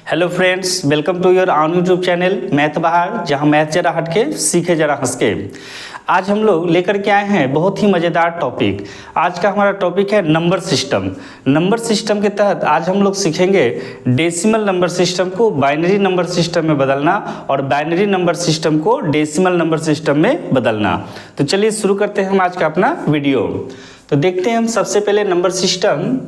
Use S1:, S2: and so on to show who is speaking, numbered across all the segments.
S1: Hello friends, welcome to your own YouTube channel math Bahar, जहां math जरा हटके सीखे जरा हंस के। आज हम लोग लेकर के आए हैं बहुत ही मज़ेदार टॉपिक। आज का हमारा टॉपिक है नंबर सिस्टम। नंबर सिस्टम के तहत आज हम लोग सीखेंगे डेसिमल नंबर सिस्टम को बाइनरी नंबर सिस्टम में बदलना और बाइनरी नंबर सिस्टम को डेसिमल नंबर सिस्टम में बदलना। तो चलिए शुरू करते हैं हम आज का अपना वीडियो। तो देखते हैं हम सबसे पहले नंबर सिस्टम।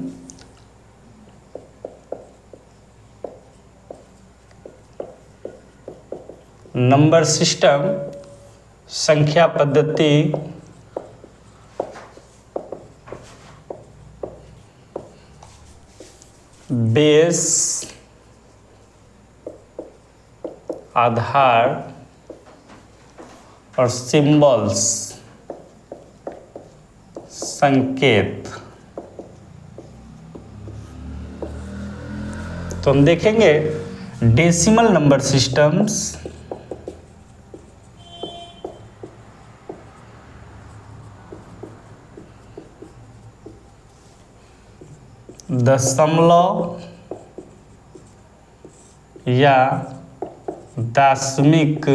S1: नंबर सिस्टम संख्या पद्धति बेस आधार और सिंबल्स संकेत। तो हम देखेंगे डेसिमल नंबर सिस्टम्स दशमलव या दशमिक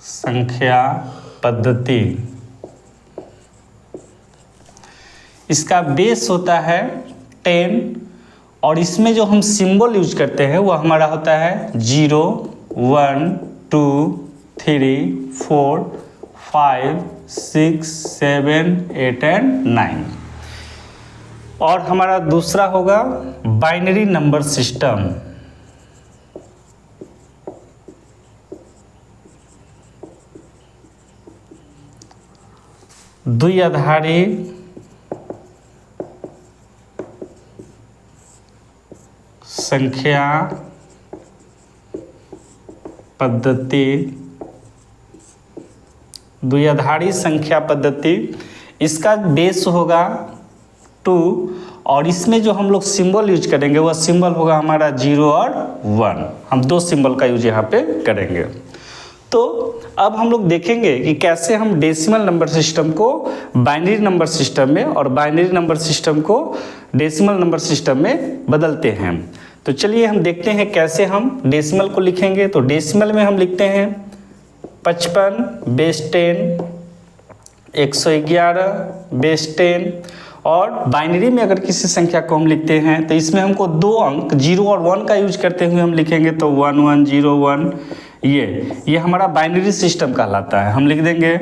S1: संख्या पद्धति। इसका बेस होता है 10 और इसमें जो हम सिंबल यूज करते हैं वो हमारा होता है 0, 1, 2, 3, 4, 5, 6, 7, 8 एंड 9। और हमारा दूसरा होगा बाइनरी नंबर सिस्टम। द्विआधारी संख्या पद्धति। द्विआधारी संख्या पद्धति, इसका बेस होगा 2 और इसमें जो हम लोग सिंबल यूज करेंगे वह सिंबल होगा हमारा 0 और 1। हम दो सिंबल का यूज यहाँ पे करेंगे। तो अब हम लोग देखेंगे कि कैसे हम डेसिमल नंबर सिस्टम को बाइनरी नंबर सिस्टम में और बाइनरी नंबर सिस्टम को डेसिमल नंबर सिस्टम में बदलते हैं। तो चलिए हम देखते हैं कैसे हम डेसिमल को लिखेंगे। तो डेसिमल में हम लिखते हैं 55 बेस 10, 111 बेस 10। और बाइनरी में अगर किसी संख्या को हम लिखते हैं तो इसमें हमको दो अंक 0 और 1 का यूज करते हुए हम लिखेंगे। तो 1101 ये हमारा बाइनरी सिस्टम कहलाता है। हम लिख देंगे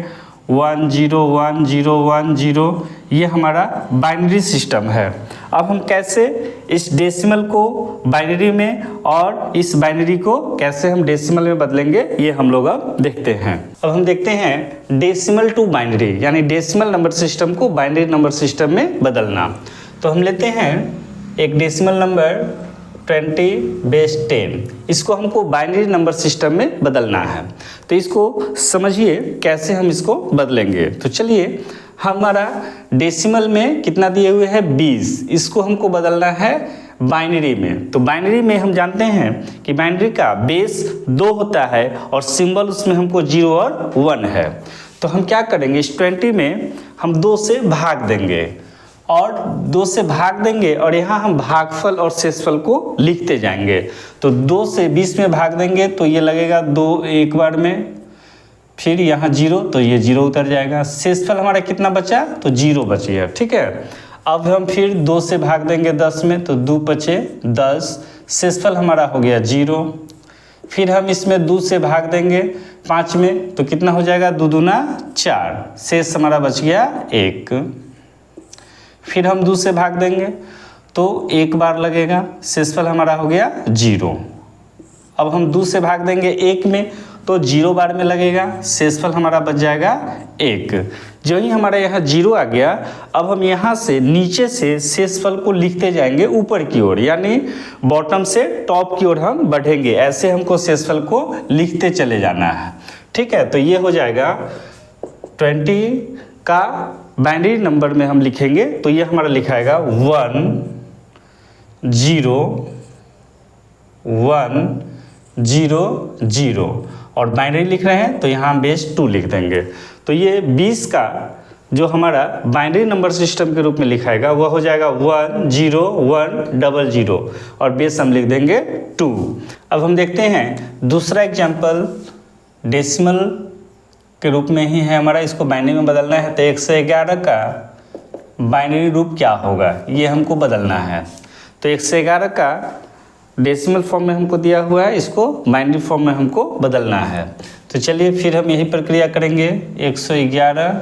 S1: 101010, ये हमारा बाइनरी सिस्टम है। अब हम कैसे इस डेसिमल को बाइनरी में और इस बाइनरी को कैसे हम डेसिमल में बदलेंगे ये हम लोग अब देखते हैं। अब हम देखते हैं डेसिमल टू बाइनरी, यानी डेसिमल नंबर सिस्टम को बाइनरी नंबर सिस्टम में बदलना। तो हम लेते हैं एक डेसिमल नंबर 20 बेस 10, इसको हमको बाइनरी नंबर सिस्टम में बदलना है। तो इसको समझिए कैसे हम इसको बदलेंगे। तो चलिए, हमारा डेसिमल में कितना दिए हुए है 20, इसको हमको बदलना है बाइनरी में। तो बाइनरी में हम जानते हैं कि बाइनरी का बेस 2 होता है और सिंबल उसमें हमको 0 और 1 है। तो हम क्या करेंगे, इस 20 में हम 2 से भाग देंगे और 2 से भाग देंगे और यहाँ हम भागफल और शेषफल को लिखते जाएंगे। तो 2 से 20 में भाग देंगे तो ये लगेगा 2 एक बार में, फिर यहाँ 0 तो ये 0 उतर जाएगा। शेषफल हमारा कितना बचा, तो 0 बच गया। ठीक है, अब हम फिर 2 से भाग देंगे 10 में तो 2 बचे 10, शेषफल हमारा हो गया 0। फिर हम इसमें 2 से भाग देंगे 5 में तो कितना हो जाएगा, 2 दूना 4, शेष हमारा बच गया 1। फिर हम 2 से भाग देंगे तो 1 बार लगेगा, शेषफल हमारा हो गया 0। अब हम 2 से भाग देंगे 1 में तो 0 बार में लगेगा, शेषफल हमारा बच जाएगा 1। जो ही हमारा यहाँ 0 आ गया, अब हम यहाँ से नीचे से शेषफल को लिखते जाएंगे ऊपर की ओर, यानी बॉटम से टॉप की ओर हम बढ़ेंगे। ऐसे हमको शेषफल को लिखते चले जाना है। ठीक है, तो ये हो जाएगा 20 का बाइनरी नंबर में हम लिखेंगे तो ये हमारा लिखाएगा 1 0 1 0 0 और बाइनरी लिख रहे हैं तो यहाँ बेस 2 लिख देंगे। तो ये 20 का जो हमारा बाइनरी नंबर सिस्टम के रूप में लिखाएगा वह हो जाएगा 1 0 1 0 0 और बेस हम लिख देंगे 2। अब हम देखते हैं दूसरा एग्जाम्पल डेसिमल के रूप में ही है हमारा, इसको बाइनरी में बदलना है। तो 111 का बाइनरी रूप क्या होगा ये हमको बदलना है। तो 111 का डेसिमल फॉर्म में हमको दिया हुआ है, इसको बाइनरी फॉर्म में हमको बदलना है। तो चलिए फिर हम यही प्रक्रिया करेंगे। 111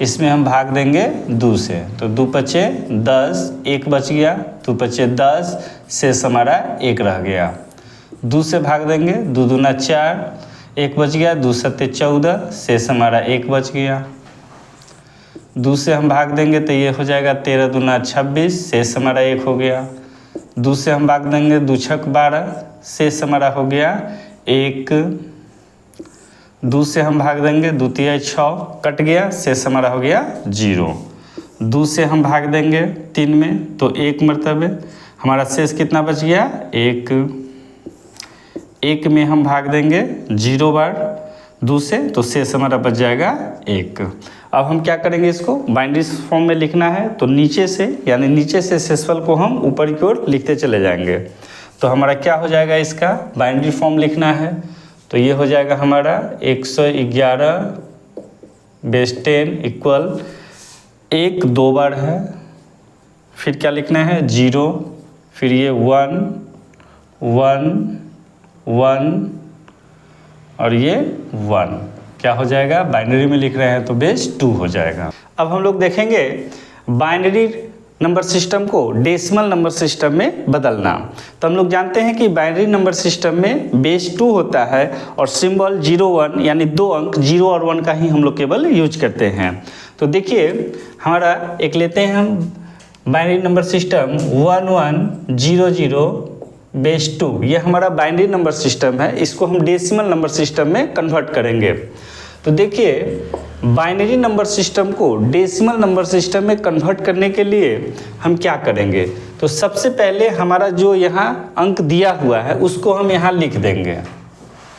S1: इसमें हम भाग देंगे 2 से, तो 2 पचे 10, 1 बच गया, 2 पचे 10, शेष हमारा 1 रह गया। 2 से भाग देंगे, 2 दूना 4, 1 बच गया, 2 सत्ते 14, शेष हमारा 1 बच गया। 2 से हम भाग देंगे तो ये हो जाएगा 13 दूना 26, शेष हमारा 1 हो गया। 2 से हम भाग देंगे, 2 छक 12, शेष हमारा हो गया 1। 2 से हम भाग देंगे, 2 तिया 6, कट गया, शेष हमारा हो गया 0। 2 से हम भाग देंगे 3 में तो 1 मरतबे, हमारा शेष कितना बच गया 1। 1 में हम भाग देंगे 0 बार 2 से, तो शेष हमारा बच जाएगा 1। अब हम क्या करेंगे, इसको बाइनरी फॉर्म में लिखना है। तो नीचे से यानी नीचे से शेषफल को हम ऊपर की ओर लिखते चले जाएंगे। तो हमारा क्या हो जाएगा, इसका बाइनरी फॉर्म लिखना है। तो ये हो जाएगा हमारा 111 बेस 10 इक्वल 1 2 बार है, फिर क्या लिखना है 0, फिर ये 1 1 1 और ये 1, क्या हो जाएगा बाइनरी में लिख रहे हैं तो बेस 2 हो जाएगा। अब हम लोग देखेंगे बाइनरी नंबर सिस्टम को डेसिमल नंबर सिस्टम में बदलना। तो हम लोग जानते हैं कि बाइनरी नंबर सिस्टम में बेस 2 होता है और सिंबल 0 1 यानी 2 अंक 0 और 1 का ही हम लोग केवल यूज करते हैं। तो देखिए हमारा एक लेते हैं हम बाइनरी नंबर सिस्टम 1 1 0 0 बेस 2, ये हमारा बाइनरी नंबर सिस्टम है। इसको हम डेसिमल नंबर सिस्टम में कन्वर्ट करेंगे। तो देखिए बाइनरी नंबर सिस्टम को डेसिमल नंबर सिस्टम में कन्वर्ट करने के लिए हम क्या करेंगे, तो सबसे पहले हमारा जो यहाँ अंक दिया हुआ है उसको हम यहाँ लिख देंगे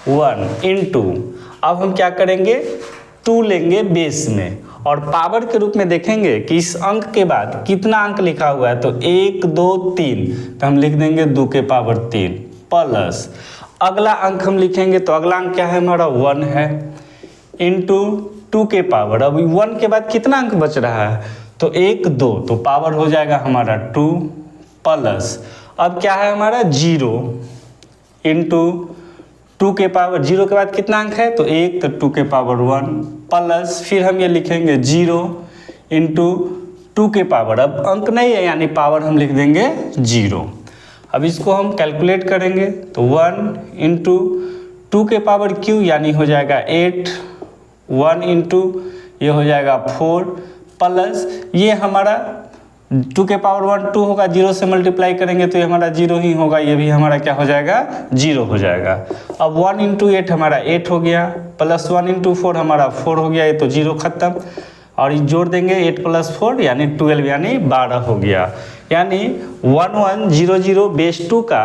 S1: 1 इंटू, अब हम क्या करेंगे 2 लेंगे बेस में और पावर के रूप में देखेंगे कि इस अंक के बाद कितना अंक लिखा हुआ है। तो 1 2 3, तो हम लिख देंगे 2 के पावर 3 प्लस अगला अंक हम लिखेंगे, तो अगला अंक क्या है हमारा 1 है, इंटू 2 के पावर, अब 1 के बाद कितना अंक बच रहा है तो 1 2, तो पावर हो जाएगा हमारा 2 प्लस अब क्या है हमारा 0 इंटू 2 के पावर, 0 के बाद कितना अंक है तो 1, तो 2 के पावर 1 प्लस फिर हम ये लिखेंगे 0 इंटू 2 के पावर, अब अंक नहीं है यानी पावर हम लिख देंगे 0। अब इसको हम कैलकुलेट करेंगे तो 1 इंटू 2 के पावर क्यू यानी हो जाएगा 8, 1 इंटू ये हो जाएगा 4 प्लस ये हमारा 2 के पावर 1 2 होगा, 0 से मल्टीप्लाई करेंगे तो ये हमारा 0 ही होगा, ये भी हमारा क्या हो जाएगा 0 हो जाएगा। अब 1 इंटू 8 हमारा 8 हो गया, प्लस 1 इंटू 4 हमारा 4 हो गया, ये तो 0 खत्म, और जोड़ देंगे 8 प्लस 4 यानी 12 यानी 12 हो गया। यानी 1 1 0 0 बेस 2 का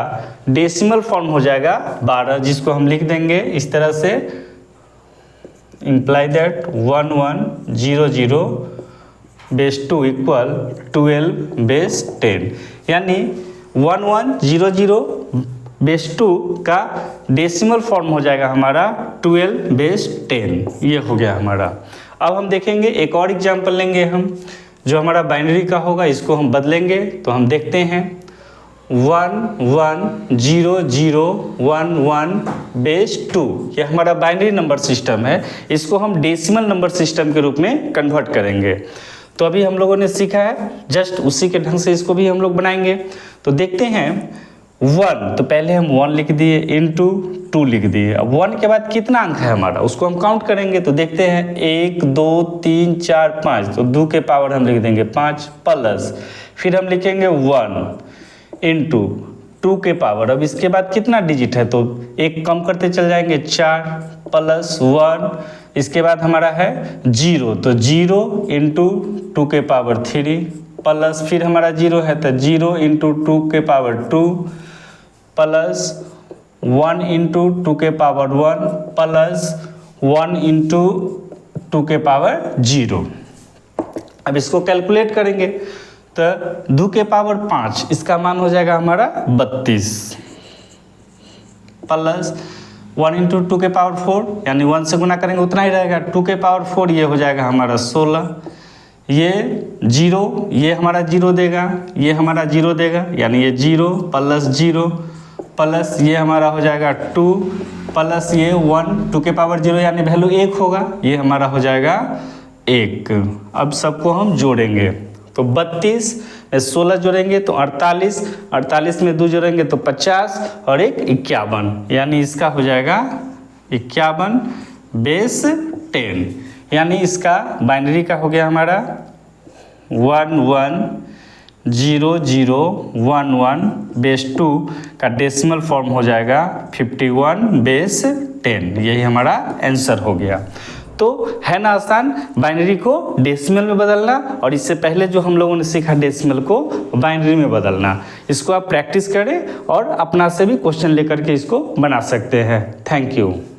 S1: डेसिमल फॉर्म हो जाएगा 12, जिसको हम लिख देंगे इस तरह से, imply that 1 1 0 0 base 2 equal 12 base 10, यानी 1 1 0 0 बेस 2 का डेसिमल फॉर्म हो जाएगा हमारा 12 बेस 10, ये हो गया हमारा। अब हम देखेंगे एक और एग्जाम्पल लेंगे हम, जो हमारा बाइनरी का होगा, इसको हम बदलेंगे। तो हम देखते हैं 1 1 0 0 1 1 बेस 2, ये हमारा बाइनरी नंबर सिस्टम है, इसको हम डेसिमल नंबर सिस्टम के रूप में कन्वर्ट करेंगे। तो अभी हम लोगों ने सीखा है, जस्ट उसी के ढंग से इसको भी हम लोग बनाएंगे। तो देखते हैं 1, तो पहले हम 1 लिख दिए इंटू 2 लिख दिए, अब 1 के बाद कितना अंक है हमारा उसको हम काउंट करेंगे। तो देखते हैं 1 2 3 4 5, तो 2 के पावर हम लिख देंगे 5 प्लस फिर हम लिखेंगे 1 इंटू 2 के पावर, अब इसके बाद कितना डिजिट है तो एक कम करते चल जाएंगे 4 प्लस 1, इसके बाद हमारा है 0, तो 0 इंटू 2 के पावर 3 प्लस फिर हमारा 0 है तो 0 इंटू 2 के पावर 2 प्लस 1 इंटू 2 के पावर 1 प्लस 1 इंटू 2 के पावर 0। अब इसको कैलकुलेट करेंगे तो 2 के पावर 5 इसका मान हो जाएगा हमारा 32 प्लस 1 इंटू 2 के पावर 4 यानी 1 से गुना करेंगे उतना ही रहेगा। 2 के पावर 4 ये हो जाएगा हमारा 16, ये 0 ये हमारा 0 देगा, ये हमारा 0 देगा यानी ये 0 प्लस 0 प्लस ये हमारा हो जाएगा 2 प्लस ये 1 2 के पावर 0 यानी वैल्यू 1 होगा, ये हमारा हो जाएगा 1। अब सबको हम जोड़ेंगे तो 32 में 16 जोड़ेंगे तो 48, 48 में 2 जोड़ेंगे तो 50 और एक 51 यानी इसका हो जाएगा 51 बेस 10 यानी इसका बाइनरी का हो गया हमारा 110011 बेस 2 का डेसिमल फॉर्म हो जाएगा 51 बेस 10। यही हमारा आंसर हो गया। तो है ना आसान बाइनरी को डेसिमल में बदलना, और इससे पहले जो हम लोगों ने सीखा डेसिमल को बाइनरी में बदलना। इसको आप प्रैक्टिस करें और अपना से भी क्वेश्चन लेकर के इसको बना सकते हैं। Thank you.